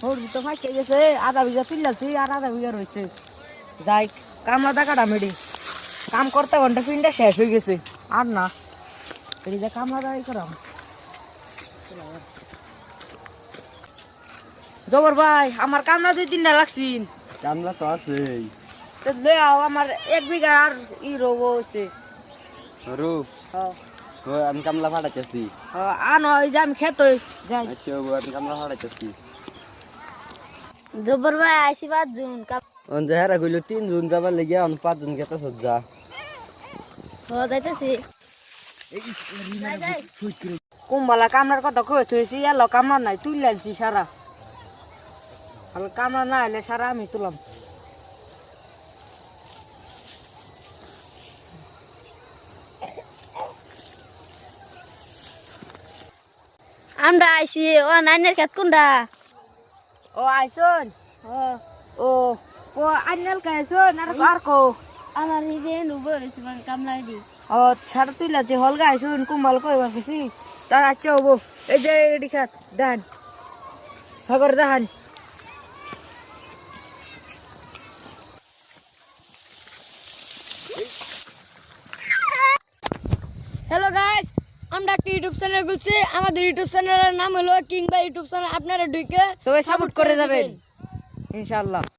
মুরগি তো ফাঁকে গেছে, আধা বিঘা তুললাছি আর আধা বিঘা রয়েছে। যাই কামলা টাকাটা মেডি কাম করতে ঘন্টা পিনটা শেষ হয়ে গেছে আর না এটি যে কামলা দাঁড়াই করাম। জবর ভাই আমার কামলা 2-3টা লাগছিন। কামলা তো আছেই। লই আও আমার 1 বিঘা আর ই রবো হইছে। রু হ্যাঁ আমি কামলা ফাটাইতেছি। আনো ওই যে আমি খেত যাই। আচ্ছা আমি কামলা ফাটাইতেছি। জবর ভাই আইসি 5 জুন অন যাহারা কইলো 3 জন যাবার লাগিয়া অন 5 জন কেতা সজ্জা। যাইতেছি কুম্বালা কামলার কথা কই থইছি এলো কামলা নাই তুই লাইছি সারা। আর কামলা না এলে সারা আমি তুলাম। আমরা আইসি ও নাইনের খেত কোনটা? ও আইসন ও ও আইনাল কাইসন আর কো আমার এই যে নুবো রইছে মানে কামলাই দি ও ছাড়া তুই লাইছি হলগা আইসন কুম্বাল কইবার গেছি তার আচ্ছা হবো। এই যে এডি খাত দান খবর দাহান। হ্যালো গাইস, আমরা একটা ইউটিউব চ্যানেল খুলছি। আমাদের ইউটিউব চ্যানেলের নাম হলো কিংবা ইউটিউব চ্যানেল। আপনারা ঢুকে সবাই সাপোর্ট করে যাবেন ইনশাআল্লাহ।